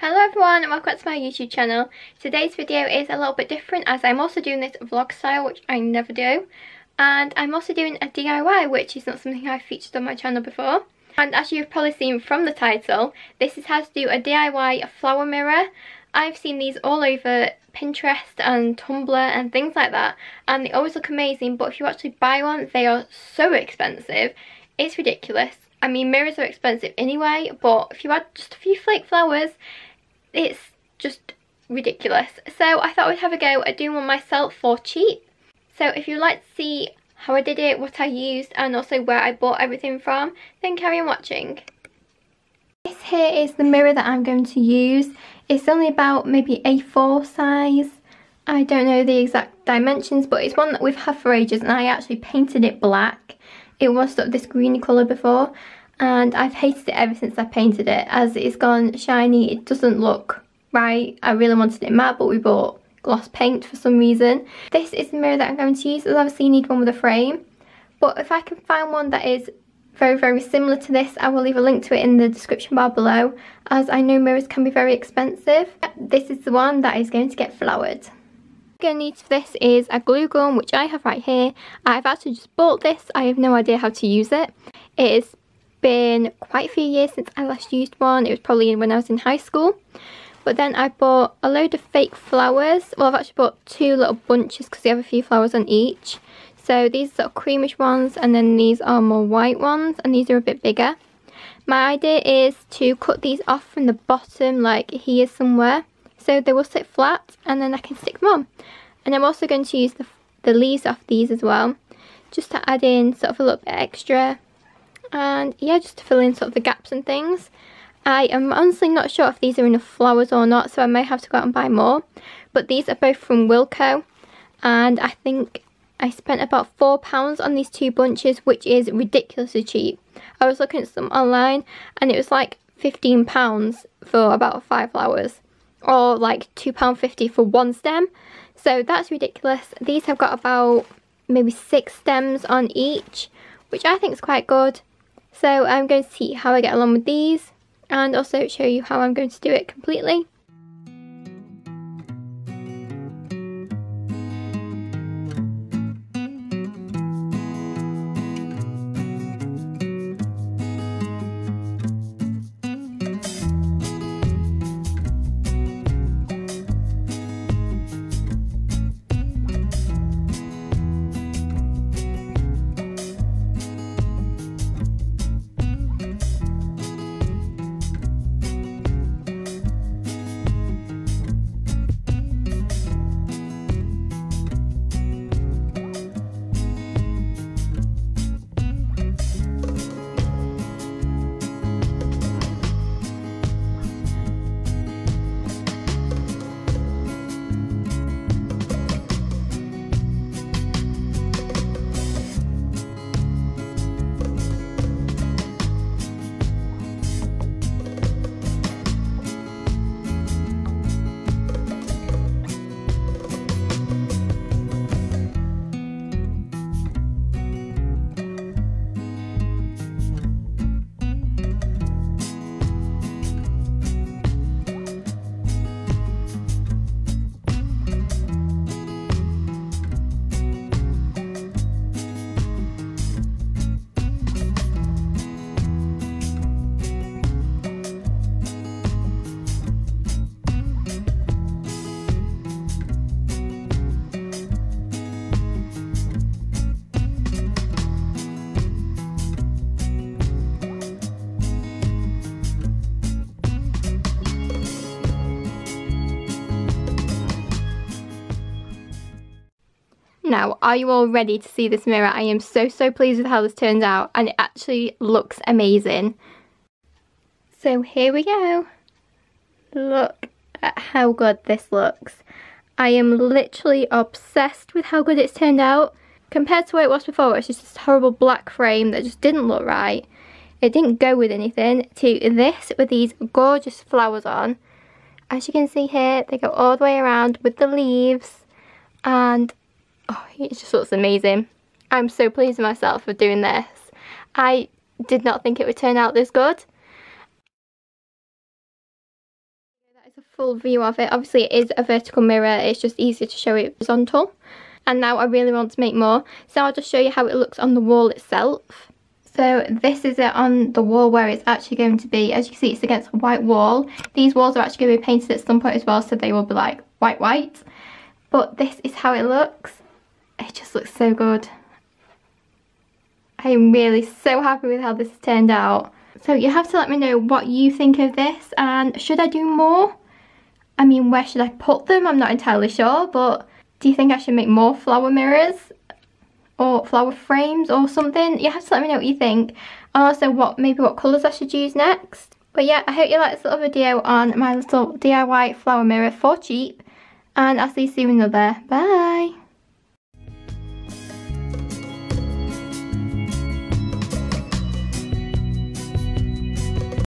Hello everyone and welcome back to my YouTube channel. Today's video is a little bit different as I'm also doing this vlog style, which I never do. And I'm also doing a DIY, which is not something I've featured on my channel before. And as you've probably seen from the title, this is how to do a DIY flower mirror. I've seen these all over Pinterest and Tumblr and things like that, and they always look amazing, but if you actually buy one, they are so expensive. It's ridiculous. I mean, mirrors are expensive anyway, but if you add just a few flake flowers, it's just ridiculous. So I thought I'd have a go at doing one myself for cheap. So if you'd like to see how I did it, what I used, and also where I bought everything from, then carry on watching. This here is the mirror that I'm going to use. It's only about maybe A4 size. I don't know the exact dimensions, but it's one that we've had for ages, and I actually painted it black. It was sort of this greeny colour before, and I've hated it ever since I painted it, as it's gone shiny. It doesn't look right. I really wanted it matte, but we bought gloss paint for some reason. This is the mirror that I'm going to use, as obviously you need one with a frame, but if I can find one that is very similar to this, I will leave a link to it in the description bar below, as I know mirrors can be very expensive. This is the one that is going to get flowered. What I'm going to need for this is a glue gun, which I have right here. I've actually just bought this. I have no idea how to use it. It's been quite a few years since I last used one. It was probably when I was in high school. But then I bought a load of fake flowers. Well, I've actually bought two little bunches because they have a few flowers on each. So these are sort of creamish ones, and then these are more white ones, and these are a bit bigger. My idea is to cut these off from the bottom, like here somewhere, so they will sit flat, and then I can stick them on. And I'm also going to use the leaves off these as well, just to add in sort of a little bit extra. And yeah, just to fill in sort of the gaps and things. I am honestly not sure if these are enough flowers or not, so I may have to go out and buy more. But these are both from Wilko, and I think I spent about £4 on these two bunches, which is ridiculously cheap. I was looking at some online, and it was like £15 for about 5 flowers, or like £2.50 for one stem. So that's ridiculous. These have got about maybe 6 stems on each, which I think is quite good. So I'm going to see how I get along with these, and also show you how I'm going to do it completely. Now, are you all ready to see this mirror? I am so pleased with how this turned out, and it actually looks amazing. So here we go. Look at how good this looks. I am literally obsessed with how good it's turned out. Compared to what it was before, it's just this horrible black frame that just didn't look right. It didn't go with anything, to this with these gorgeous flowers on. As you can see here, they go all the way around with the leaves, and oh, it just looks amazing. I'm so pleased with myself for doing this. I did not think it would turn out this good. That is a full view of it. Obviously it is a vertical mirror, it's just easier to show it horizontal. And now I really want to make more, so I'll just show you how it looks on the wall itself. So this is it on the wall where it's actually going to be. As you can see, it's against a white wall. These walls are actually going to be painted at some point as well, so they will be like white. But this is how it looks. It just looks so good. I'm really so happy with how this has turned out. So you have to let me know what you think of this, and should I do more? I mean, where should I put them? I'm not entirely sure, but do you think I should make more flower mirrors or flower frames or something? You have to let me know what you think, and also maybe what colours I should use next. But yeah, I hope you liked this little video on my little DIY flower mirror for cheap, and I'll see you soon in another. Bye!